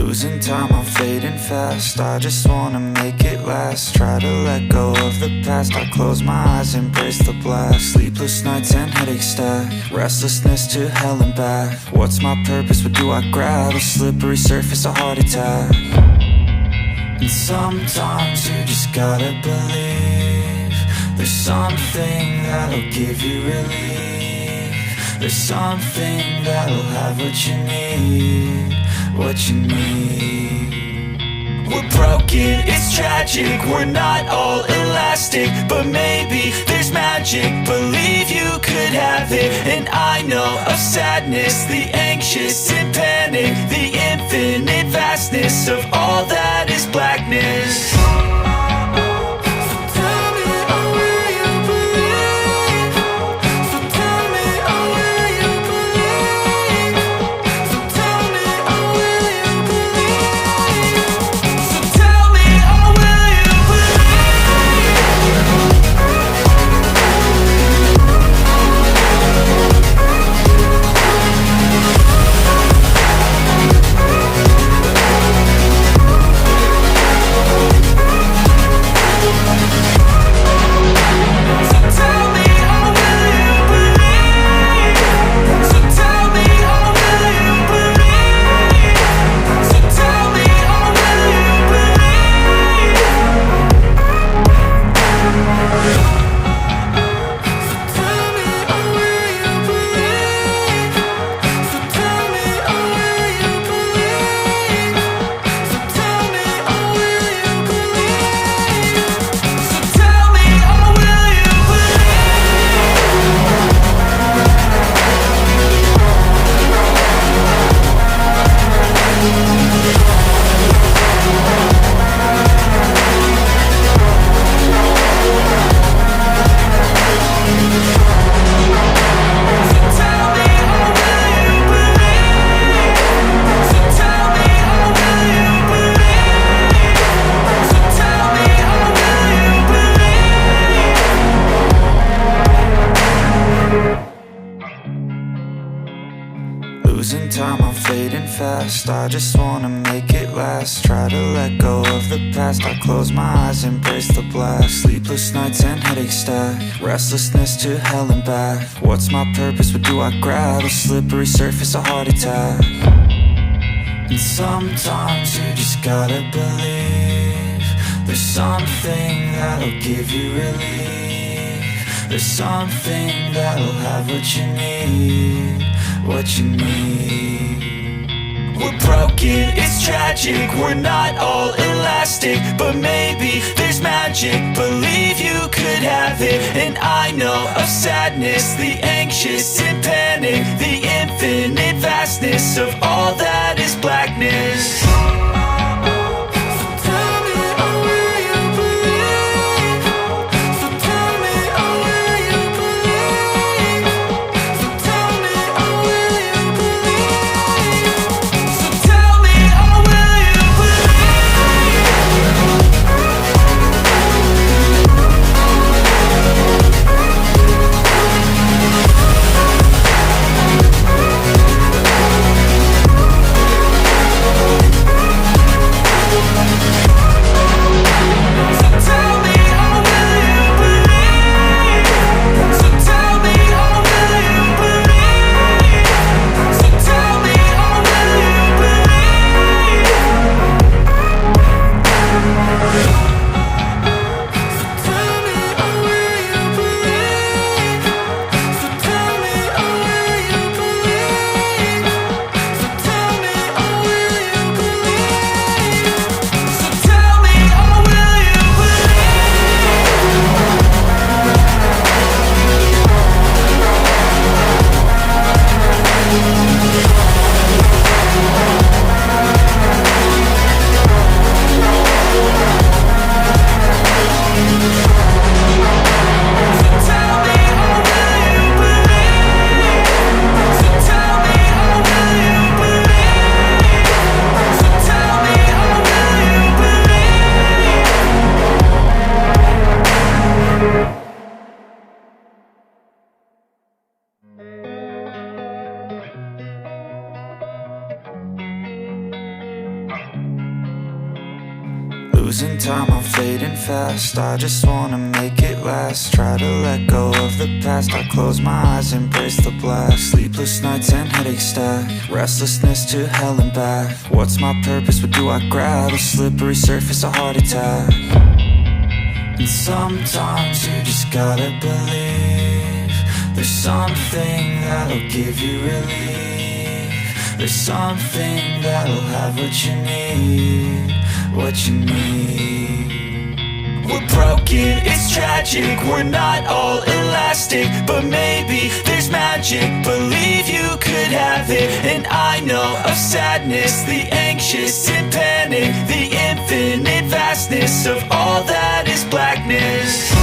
Losing time, I'm fading fast. I just wanna make it last. Try to let go of the past. I close my eyes, embrace the blast. Sleepless nights and headache stack. Restlessness to hell and back. What's my purpose, what do I grab? A slippery surface, a heart attack. And sometimes you just gotta believe there's something that'll give you relief. There's something that'll have what you need, what you need. We're broken, it's tragic, we're not all elastic, but maybe there's magic. Believe you could have it, and I know of sadness, the anxious and panic, the infinite vastness of all that is blackness. Losing time, I'm fading fast. I just wanna make it last. Try to let go of the past. I close my eyes, embrace the blast. Sleepless nights and headache stack. Restlessness to hell and back. What's my purpose, what do I grab? A slippery surface, a heart attack. And sometimes you just gotta believe there's something that'll give you relief. There's something that'll have what you need, what you need. We're broken, it's tragic, we're not all elastic, but maybe there's magic. Believe you could have it, and I know of sadness, the anxious and panic, the infinite vastness of all that is blackness. Losing time, I'm fading fast. I just wanna make it last. Try to let go of the past. I close my eyes, embrace the blast. Sleepless nights and headache stack. Restlessness to hell and back. What's my purpose, what do I grab? A slippery surface, a heart attack. And sometimes you just gotta believe there's something that'll give you relief. There's something that'll have what you need, what you need. We're broken, it's tragic, we're not all elastic, but maybe there's magic, believe you could have it. And I know of sadness, the anxious and panic, the infinite vastness of all that is blackness.